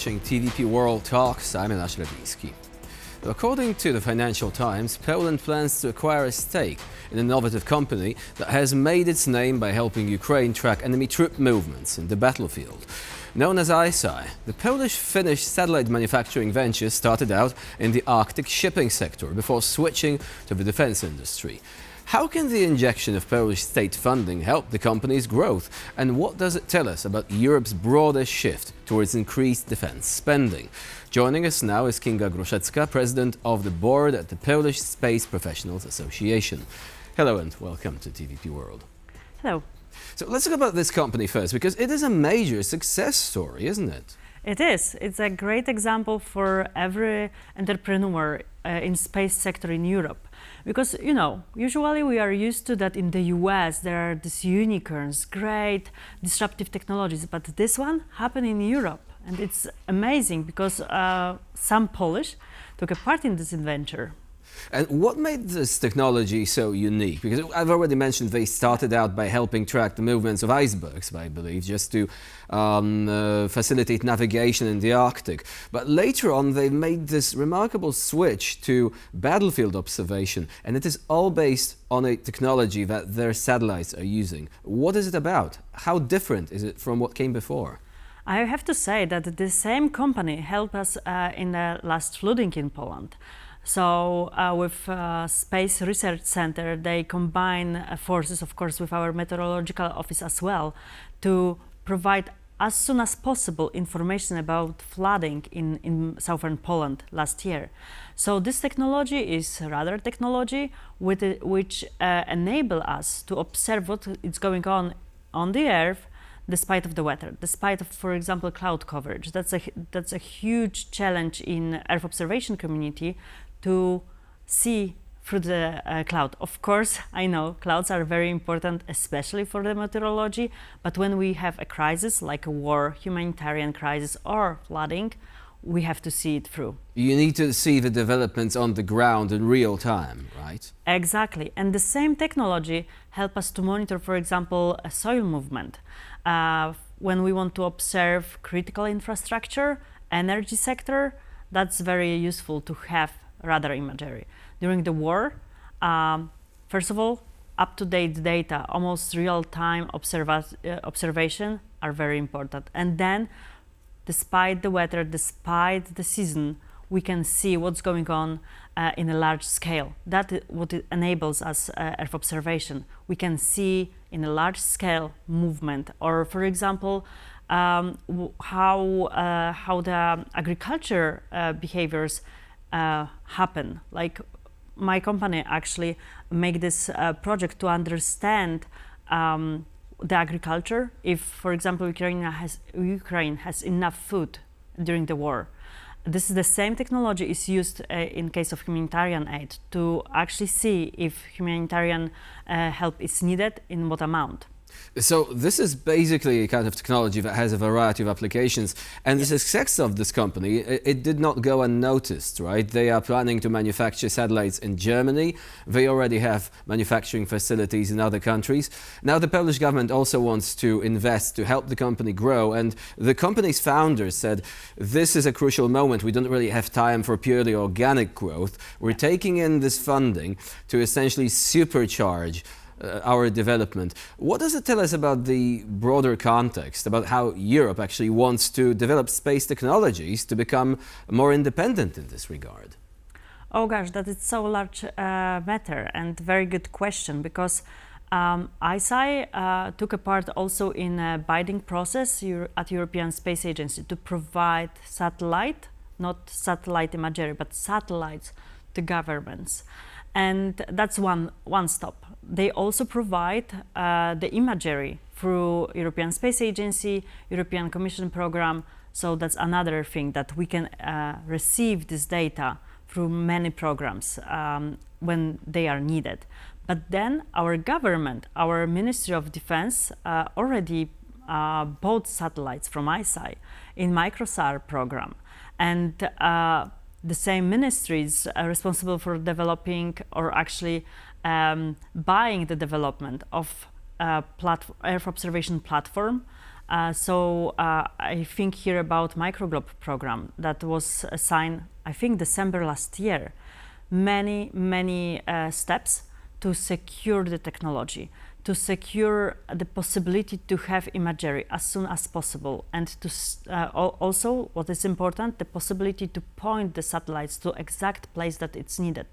watching TVP World Talks. I'm Elash Lewiński. According to the Financial Times, Poland plans to acquire a stake in an innovative company that has made its name by helping Ukraine track enemy troop movements in the battlefield. Known as ICEYE, the Polish-Finnish satellite manufacturing venture started out in the Arctic shipping sector before switching to the defense industry. How can the injection of Polish state funding help the company's growth? And what does it tell us about Europe's broader shift towards increased defense spending? Joining us now is Kinga Gruszecka, president of the board at the Polish Space Professionals Association. Hello and welcome to TVP World. Hello. So let's talk about this company first, because it is a major success story, isn't it? It is. It's a great example for every entrepreneur in space sector in Europe. Because, you know, usually we are used to that in the US, there are these unicorns, great disruptive technologies, but this one happened in Europe. And it's amazing because some Polish took a part in this adventure. And what made this technology so unique? Because I've already mentioned they started out by helping track the movements of icebergs, I believe, just to facilitate navigation in the Arctic. But later on, they made this remarkable switch to battlefield observation, and it is all based on a technology that their satellites are using. What is it about? How different is it from what came before? I have to say that the same company helped us in the last flooding in Poland. So with Space Research Center, they combine forces, of course, with our meteorological office as well, to provide as soon as possible information about flooding in southern Poland last year. So this technology is radar technology which enable us to observe what is going on the Earth despite of the weather, despite of, for example, cloud coverage. That's a huge challenge in Earth observation community, to see through the cloud. Of course, I know clouds are very important, especially for the meteorology, but when we have a crisis like a war, humanitarian crisis or flooding, we have to see it through. You need to see the developments on the ground in real time, right? Exactly, and the same technology help us to monitor, for example, a soil movement. When we want to observe critical infrastructure, energy sector, that's very useful to have radar imagery. During the war, first of all, up-to-date data, almost real-time observation are very important. And then, despite the weather, despite the season, we can see what's going on in a large scale. That's what it enables us Earth observation. We can see in a large scale movement, or for example, how the agriculture behaviors happen. Like my company actually make this project to understand the agriculture. If, for example, Ukraine has enough food during the war. This is the same technology is used in case of humanitarian aid to actually see if humanitarian help is needed, in what amount. So this is basically a kind of technology that has a variety of applications, and the success of this company, it did not go unnoticed, right? They are planning to manufacture satellites in Germany. They already have manufacturing facilities in other countries. Now the Polish government also wants to invest to help the company grow, and the company's founders said, this is a crucial moment. We don't really have time for purely organic growth. We're taking in this funding to essentially supercharge our development. What does it tell us about the broader context, about how Europe actually wants to develop space technologies to become more independent in this regard? Oh gosh, that is so large matter and very good question, because ICEYE took a part also in a bidding process at European Space Agency to provide satellite, not satellite imagery, but satellites to governments. And that's one stop. They also provide the imagery through European Space Agency, European Commission program. So that's another thing, that we can receive this data through many programs when they are needed. But then our government, our Ministry of Defense already bought satellites from ICEYE in MicroSAR program. And the same ministry is responsible for developing, or actually buying the development of Earth observation platform I think here about Microglobe program that was signed, I think, December last year. Many steps to secure the technology, to secure the possibility to have imagery as soon as possible, and to also, what is important, the possibility to point the satellites to exact place that it's needed.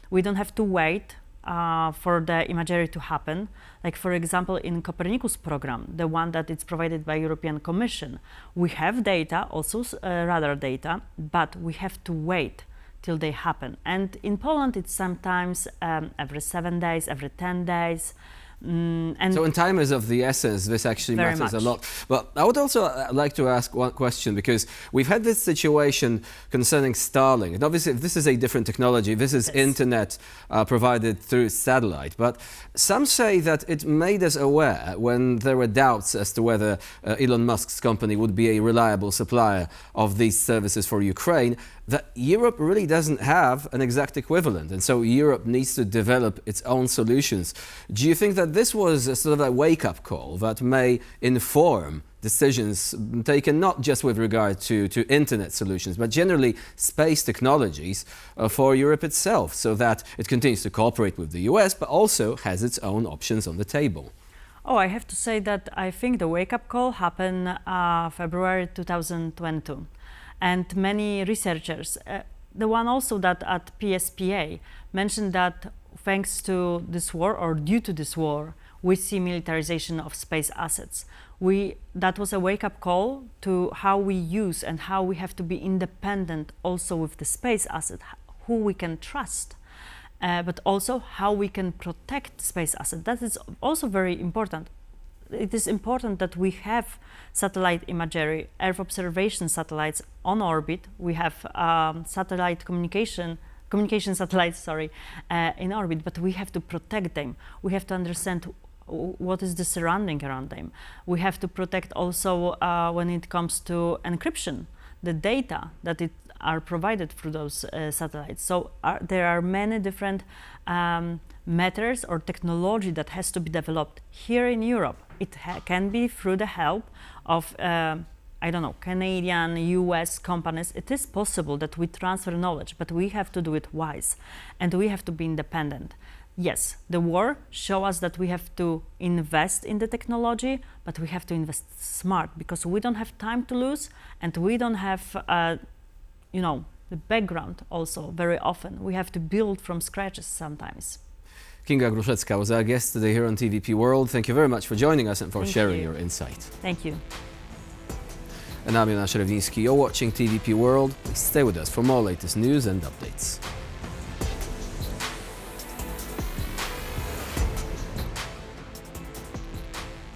We don't have to wait for the imagery to happen. Like, for example, in Copernicus program, the one that is provided by European Commission, we have data, also radar data, but we have to wait till they happen. And in Poland, it's sometimes every 7 days, every 10 days. And so when time is of the essence, this actually matters a lot. But I would also like to ask one question, because we've had this situation concerning Starlink. And obviously, this is a different technology. This is internet provided through satellite. But some say that it made us aware when there were doubts as to whether Elon Musk's company would be a reliable supplier of these services for Ukraine, that Europe really doesn't have an exact equivalent. And so Europe needs to develop its own solutions. Do you think that this was a sort of a wake-up call that may inform decisions taken not just with regard to internet solutions, but generally space technologies for Europe itself, so that it continues to cooperate with the US, but also has its own options on the table? Oh, I have to say that I think the wake-up call happened February 2022. And many researchers, the one also that at PSPA, mentioned that thanks to this war, or due to this war, we see militarization of space assets. That was a wake-up call to how we use and how we have to be independent also with the space asset, who we can trust, but also how we can protect space assets. That is also very important. It is important that we have satellite imagery, Earth observation satellites on orbit. We have satellite communication satellites, in orbit, but we have to protect them. We have to understand what is the surrounding around them. We have to protect also when it comes to encryption, the data that are provided through those satellites. So there are many different methods or technology that has to be developed here in Europe. It can be through the help of, I don't know, Canadian, US companies. It is possible that we transfer knowledge, but we have to do it wise, and we have to be independent. Yes, the war shows us that we have to invest in the technology, but we have to invest smart, because we don't have time to lose, and we don't have, the background also very often. We have to build from scratches sometimes. Kinga Gruszecka was our guest today here on TVP World. Thank you very much for joining us and for sharing your insight. Thank you. And I'm Jan Szerewiński. You're watching TVP World. Please stay with us for more latest news and updates.